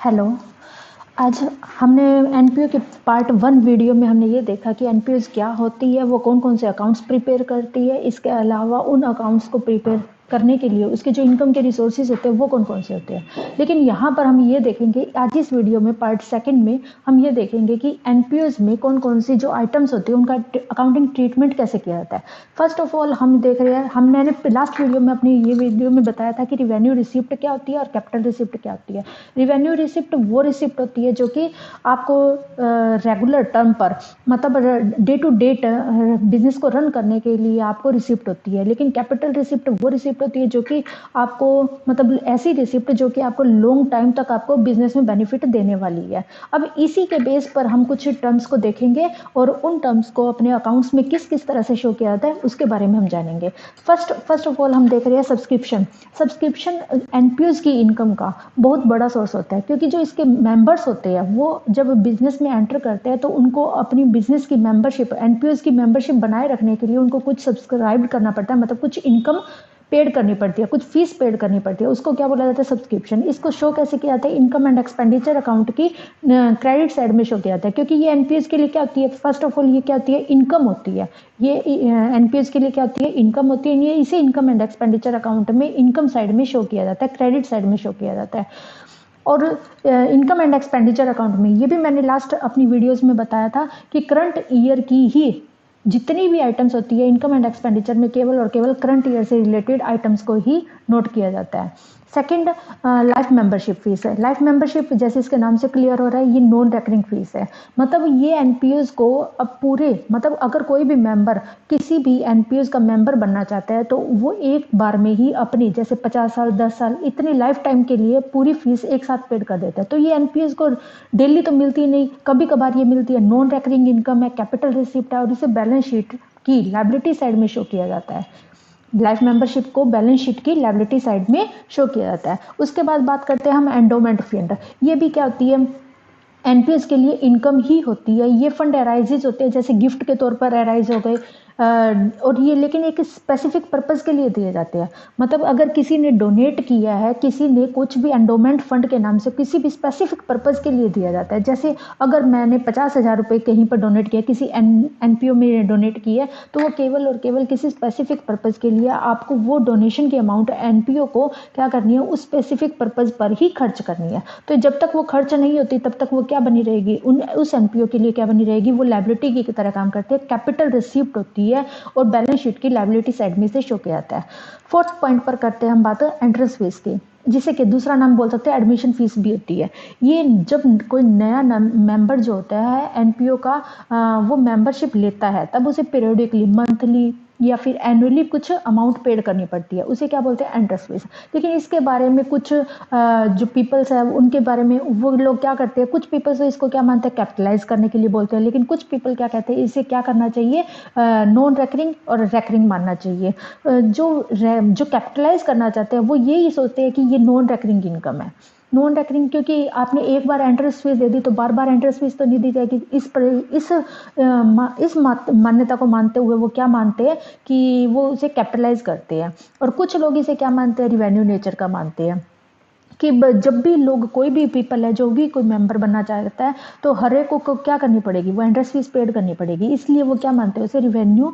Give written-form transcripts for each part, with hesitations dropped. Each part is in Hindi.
हेलो। आज हमने एनपीओ के पार्ट 1 वीडियो में हमने ये देखा कि एनपीओज़ क्या होती है, वो कौन-कौन से अकाउंट्स प्रिपेयर करती है। इसके अलावा उन अकाउंट्स को प्रिपेयर करने के लिए उसके जो इनकम के रिसोर्सेज़ होते हैं वो कौन-कौन से होते हैं। लेकिन यहाँ पर हम ये देखेंगे आज इस वीडियो में पार्ट 2 में हम ये देखेंगे कि एनपीओज़ में कौन-कौन सी जो आइटम्स होते हैं उनका अकाउंटिंग ट्रीटमेंट कैसे किया जाता है। फर्स्ट ऑफ ऑल हम देख रहे हैं मैंने लास्ट वीडियो में अपनी ये वीडियो में बताया था कि रिवेन्यू रिसिप्ट क्या होती है और कैपिटल रिसिप्ट क्या होती है। रिवेन्यू रिसिप्ट वो रिसिप्ट होती है जो कि आपको रेगुलर टर्म पर मतलब डे टू डेट बिजनेस को रन करने के लिए आपको रिसिप्ट होती है। लेकिन कैपिटल रिसिप्ट वो रिसिप्ट होती है जो कि आपको मतलब ऐसी रिसिप्ट जो कि आपको लॉन्ग टाइम तक आपको बिजनेस में बेनिफिट देने वाली है। अब इसी के बेस पर हम कुछ टर्म्स को देखेंगे और उन टर्म्स को अपने अकाउंट्स में किस किस तरह से शो किया जाता है उसके बारे में हम जानेंगे। फर्स्ट ऑफ ऑल हम देख रहे हैं सब्सक्रिप्शन एनपीओज़ की इनकम का बहुत बड़ा सोर्स होता है, क्योंकि जो इसके मेंबर्स होते हैं वो जब बिजनेस में एंटर करते हैं तो उनको अपनी बिजनेस की मेंबरशिप एनपीओज़ की मेंबरशिप बनाए रखने के लिए उनको कुछ सब्सक्राइब करना पड़ता है, मतलब कुछ इनकम पेड करनी पड़ती है, कुछ फीस पेड करनी पड़ती है। उसको क्या बोला जाता है? सब्सक्रिप्शन। इसको शो कैसे किया जाता है? इनकम एंड एक्सपेंडिचर अकाउंट की क्रेडिट साइड में शो किया जाता है, क्योंकि ये एनपीएस के लिए क्या होती है? फर्स्ट ऑफ ऑल ये क्या होती है? इनकम होती है। ये एनपीएस के लिए क्या होती है? इनकम होती है। ये इसे इनकम एंड एक्सपेंडिचर अकाउंट में इनकम साइड में शो किया जाता है, क्रेडिट साइड में शो किया जाता है। और इनकम एंड एक्सपेंडिचर अकाउंट में ये भी मैंने लास्ट अपनी वीडियोस में बताया था कि करंट ईयर की ही जितनी भी आइटम्स होती है इनकम एंड एक्सपेंडिचर में केवल और केवल करंट ईयर से रिलेटेड आइटम्स को ही नोट किया जाता है। सेकंड, लाइफ मेंबरशिप फीस है। लाइफ मेंबरशिप जैसे इसके नाम से क्लियर हो रहा है, ये नॉन रेकरिंग फीस है। मतलब ये एनपीओज़ को अब पूरे मतलब अगर कोई भी मेंबर किसी भी एनपीओज़ का मेंबर बनना चाहता है तो वो एक बार में ही अपनी जैसे 50 साल 10 साल इतनी लाइफ टाइम के लिए पूरी फीस एक साथ पेड कर देता है। तो ये एनपीओज़ को डेली तो मिलती नहीं, कभी कभार ये मिलती है। नॉन रेकरिंग इनकम है, कैपिटल रिसिप्ट है और इसे बैलेंस शीट की लायबिलिटी साइड में शो किया जाता है। लाइफ मेंबरशिप को बैलेंस शीट की लायबिलिटी साइड में शो किया जाता है। उसके बाद बात करते हैं हम एंडोमेंट फंड। ये भी क्या होती है? एनपीएस के लिए इनकम ही होती है। ये फंड अराइजेज होते हैं जैसे गिफ्ट के तौर पर अराइज हो गए, और ये लेकिन एक स्पेसिफिक पर्पस के लिए दिए जाते हैं। मतलब अगर किसी ने डोनेट किया है, किसी ने कुछ भी एंडोमेंट फंड के नाम से किसी भी स्पेसिफिक पर्पस के लिए दिया जाता है। जैसे अगर मैंने 50,000 रुपये कहीं पर डोनेट किया, किसी एनपीओ में डोनेट किया, तो वो केवल और केवल किसी स्पेसिफिक पर्पस के लिए आपको वो डोनेशन की अमाउंट एनपीओ को क्या करनी है? उस स्पेसिफिक पर्पस पर ही खर्च करनी है। तो जब तक वो खर्च नहीं होती तब तक वो क्या बनी रहेगी? उस एनपीओ के लिए क्या बनी रहेगी? वो लायबिलिटी की तरह काम करते हैं। कैपिटल रिसिप्ट होती है और बैलेंस शीट की लायबिलिटी साइड में से शो किया जाता है। फोर्थ पॉइंट पर करते हैं हम बात एंट्रेंस फीस की, जिसे कि दूसरा नाम बोल सकते हैं एडमिशन फीस भी होती है। ये जब कोई नया मेंबर जो होता है एनपीओ का वो मेंबरशिप लेता है तब उसे पीरियडिकली मंथली या फिर एनुअली कुछ अमाउंट पेड करनी पड़ती है, उसे क्या बोलते हैं? Entrance fees. लेकिन इसके बारे में कुछ जो पीपल्स है उनके बारे में वो लोग क्या करते हैं? कुछ पीपल्स तो इसको क्या मानते हैं? कैपिटलाइज करने के लिए बोलते हैं। लेकिन कुछ पीपल क्या कहते हैं? इसे क्या करना चाहिए? नॉन रेकरिंग और रेकरिंग मानना चाहिए। जो कैपिटलाइज करना चाहते हैं वो यही सोचते हैं कि ये नॉन रेकरिंग इनकम है। नॉन रेकरिंग क्योंकि आपने एक बार एंट्रेंस फीस दे दी तो बार बार एंट्रेंस फीस तो नहीं दी जाएगी। इस मान्यता को मानते हुए वो क्या मानते हैं कि वो उसे कैपिटलाइज करते हैं। और कुछ लोग इसे क्या मानते हैं? रिवेन्यू नेचर का मानते हैं कि जब भी लोग कोई भी पीपल है जो भी कोई मेंबर बनना चाहता है तो हर एक को क्या करनी पड़ेगी? वो एंट्रेंस फीस पेड करनी पड़ेगी। इसलिए वो क्या मानते हैं? उसे रिवेन्यू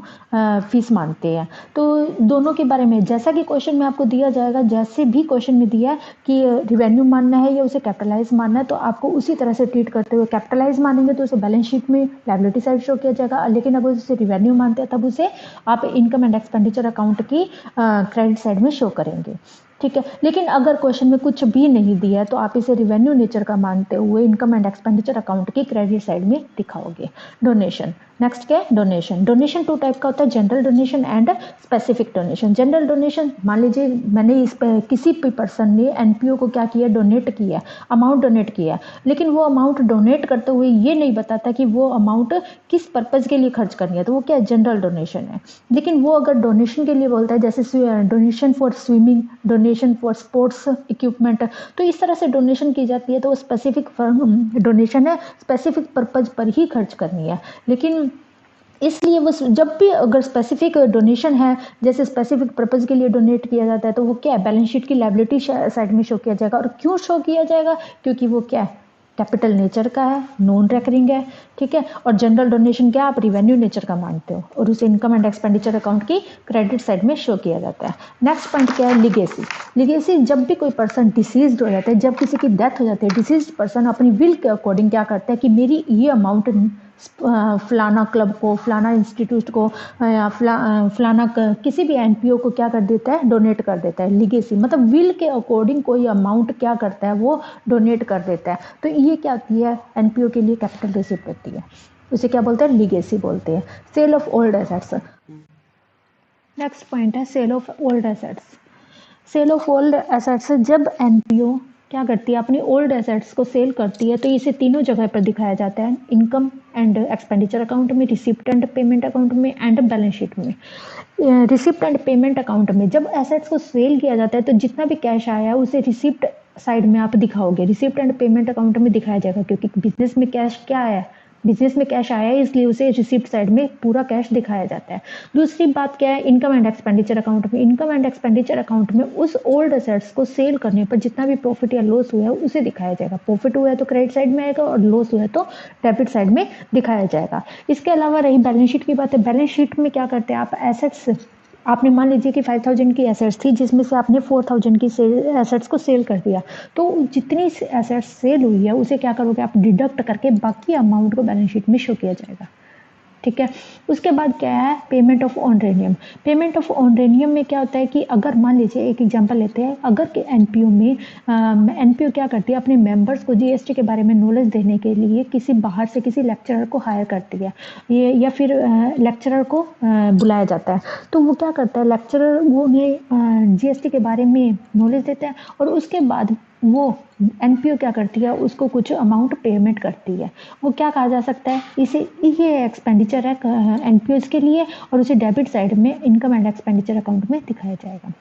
फीस मानते हैं। तो दोनों के बारे में जैसा कि क्वेश्चन में आपको दिया जाएगा, जैसे भी क्वेश्चन में दिया है कि रिवेन्यू मानना है या उसे कैपिटलाइज मानना है, तो आपको उसी तरह से ट्रीट करते हुए कैपिटलाइज मानेंगे तो उसे बैलेंस शीट में लायबिलिटी साइड शो किया जाएगा। लेकिन अगर उसे रिवेन्यू मानते हैं तब उसे आप इनकम एंड एक्सपेंडिचर अकाउंट की क्रेडिट साइड में शो करेंगे। ठीक है। लेकिन अगर क्वेश्चन में कुछ भी नहीं दिया है तो आप इसे रिवेन्यू नेचर का मानते हुए इनकम एंड एक्सपेंडिचर अकाउंट की क्रेडिट साइड में दिखाओगे। डोनेशन। नेक्स्ट क्या है? डोनेशन। डोनेशन 2 टाइप का होता है, general donation and specific donation. General donation, मान लीजिए मैंने इस पे किसी भी पर्सन ने एनपीओ को क्या किया? डोनेट किया, अमाउंट डोनेट किया। लेकिन वो अमाउंट डोनेट करते हुए ये नहीं बताता कि वो अमाउंट किस पर्पज के लिए खर्च करनी है, तो वो क्या है? जनरल डोनेशन है। लेकिन वो अगर डोनेशन के लिए बोलता है जैसे donation for swimming, donation for sports equipment, तो इस तरह से डोनेशन की जाती है तो वो स्पेसिफिक डोनेशन है, स्पेसिफिक पर्पज पर ही खर्च करनी है। लेकिन इसलिए वो जब भी अगर स्पेसिफिक डोनेशन है, जैसे स्पेसिफिक पर्पज़ के लिए डोनेट किया जाता है, तो वो क्या है, बैलेंस शीट की लायबिलिटी साइड में शो किया जाएगा। और क्यों शो किया जाएगा, क्योंकि वो क्या है, कैपिटल नेचर का है, नॉन रेकरिंग है, ठीक है। और जनरल डोनेशन क्या आप रिवेन्यू नेचर का मानते हो, और उसे इनकम एंड एक्सपेंडिचर अकाउंट की क्रेडिट साइड में शो किया जाता है। नेक्स्ट पॉइंट क्या है, लीगेसी। लीगेसी, जब भी कोई पर्सन डिसीज्ड हो जाता है, जब किसी की डेथ हो जाती है, डिसीज्ड पर्सन अपनी विल के अकॉर्डिंग क्या करता है कि मेरी ये अमाउंट फलाना क्लब को, फलाना इंस्टीट्यूट को, या फलाना किसी भी एनपीओ को क्या कर देता है, डोनेट कर देता है। लीगेसी मतलब विल के अकॉर्डिंग कोई अमाउंट क्या करता है, वो डोनेट कर देता है। तो ये क्या होती है, एनपीओ के लिए कैपिटल रिसिप्ट होती है, उसे क्या बोलते हैं, लीगेसी बोलते हैं। Sale of old assets, next point है sale of old assets. Sale of old assets, जब एनपीओ क्या करती है, अपनी ओल्ड एसेट्स को सेल करती है, तो इसे तीनों जगह पर दिखाया जाता है, इनकम एंड एक्सपेंडिचर अकाउंट में, रिसिप्ट एंड पेमेंट अकाउंट में, एंड बैलेंस शीट में। रिसिप्ट एंड पेमेंट अकाउंट में जब एसेट्स को सेल किया जाता है, तो जितना भी कैश आया है उसे रिसिप्ट साइड में आप दिखाओगे, रिसिप्ट एंड पेमेंट अकाउंट में दिखाया जाएगा, क्योंकि बिजनेस में कैश क्या है, बिजनेस में कैश आया है, इसलिए उसे रिसिप्ट साइड में पूरा कैश दिखाया जाता है। दूसरी बात क्या है, इनकम एंड एक्सपेंडिचर अकाउंट में। इनकम एंड एक्सपेंडिचर अकाउंट में उस ओल्ड एसेट्स को सेल करने पर जितना भी प्रॉफिट या लॉस हुआ है उसे दिखाया जाएगा। प्रॉफिट हुआ है तो क्रेडिट साइड में आएगा, और लॉस हुआ है तो डेबिट साइड में दिखाया जाएगा। इसके अलावा रही बैलेंस शीट की बात है, बैलेंस शीट में क्या करते हैं आप, एसेट्स, आपने मान लीजिए कि 5000 की एसेट्स थी, जिसमें से आपने 4000 की एसेट्स को सेल कर दिया, तो जितनी एसेट्स सेल हुई है उसे क्या करोगे आप, डिडक्ट करके बाकी अमाउंट को बैलेंस शीट में शो किया जाएगा, ठीक है। उसके बाद क्या है, पेमेंट ऑफ ऑनरेनियम। पेमेंट ऑफ ऑनरेनियम में क्या होता है कि अगर मान लीजिए, एक एग्जांपल लेते हैं, अगर के एनपीओ में एनपीओ क्या करती है, अपने मेंबर्स को जीएसटी के बारे में नॉलेज देने के लिए किसी बाहर से किसी लेक्चरर को हायर करती है, ये या फिर लेक्चरर को बुलाया जाता है, तो वो क्या करता है, लेक्चरर वो उन्हें जीएसटी के बारे में नॉलेज देता है, और उसके बाद वो एनपीओ क्या करती है, उसको कुछ अमाउंट पेमेंट करती है। वो क्या कहा जा सकता है, इसे ये एक्सपेंडिचर है एनपीओज के लिए, और उसे डेबिट साइड में इनकम एंड एक्सपेंडिचर अकाउंट में दिखाया जाएगा।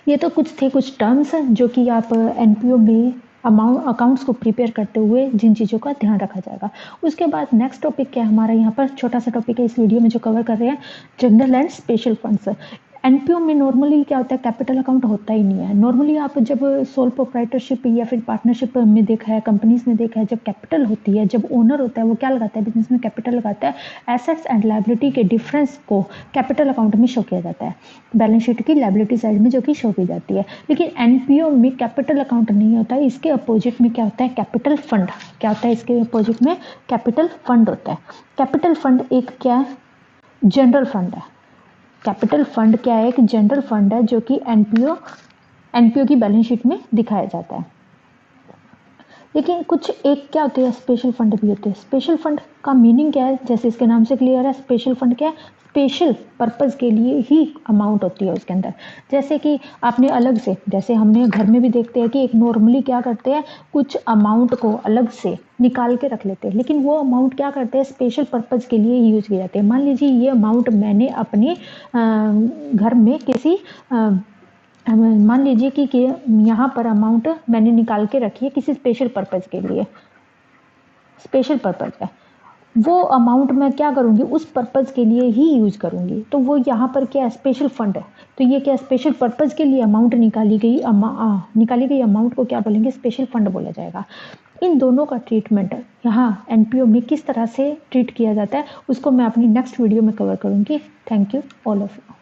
ये तो कुछ थे कुछ टर्म्स जो कि आप एनपीओ में अकाउंट्स को प्रिपेयर करते हुए जिन चीज़ों का ध्यान रखा जाएगा। उसके बाद नेक्स्ट टॉपिक क्या है हमारा, यहाँ पर छोटा सा टॉपिक है इस वीडियो में जो कवर कर रहे हैं, general and special funds. NPO में नॉर्मली क्या होता है, कैपिटल अकाउंट होता ही नहीं है। नॉर्मली आप जब सोल प्रोप्राइटरशिप या फिर पार्टनरशिप में देखा है, कंपनीज में देखा है, जब कैपिटल होती है, जब ओनर होता है, वो क्या लगाता है, बिजनेस में कैपिटल लगाता है, एसेट्स एंड लायबिलिटी के डिफरेंस को कैपिटल अकाउंट में शो किया जाता है, बैलेंस शीट की लायबिलिटी साइड में जो कि शो की जाती है। लेकिन एनपीओ में कैपिटल अकाउंट नहीं होता है, इसके अपोजिट में क्या होता है, कैपिटल फंड। क्या होता है इसके अपोजिट में, कैपिटल फंड होता है। कैपिटल फंड एक क्या है, जनरल फंड है। कैपिटल फंड क्या है, एक जनरल फंड है जो कि एनपीओ की बैलेंस शीट में दिखाया जाता है। लेकिन कुछ एक क्या होते हैं, स्पेशल फंड भी होते हैं। स्पेशल फंड का मीनिंग क्या है, जैसे इसके नाम से क्लियर है, स्पेशल फंड क्या है, स्पेशल पर्पस के लिए ही अमाउंट होती है उसके अंदर। जैसे कि आपने अलग से, जैसे हमने घर में भी देखते हैं कि एक नॉर्मली क्या करते हैं, कुछ अमाउंट को अलग से निकाल के रख लेते हैं, लेकिन वो अमाउंट क्या करते हैं, स्पेशल पर्पस के लिए यूज किए जाते हैं। मान लीजिए ये अमाउंट मैंने अपने घर में किसी मान लीजिए कि यहाँ पर अमाउंट मैंने निकाल के रखी है किसी स्पेशल पर्पज़ के लिए, स्पेशल पर्पज़ है, वो अमाउंट मैं क्या करूँगी, उस पर्पज़ के लिए ही यूज करूँगी, तो वो यहाँ पर क्या है, स्पेशल फंड है। तो ये क्या, स्पेशल पर्पज़ के लिए अमाउंट निकाली गई अमाउंट को क्या बोलेंगे, स्पेशल फंड बोला जाएगा। इन दोनों का ट्रीटमेंट यहाँ एनपीओ में किस तरह से ट्रीट किया जाता है, उसको मैं अपनी नेक्स्ट वीडियो में कवर करूँगी। Thank you all of you.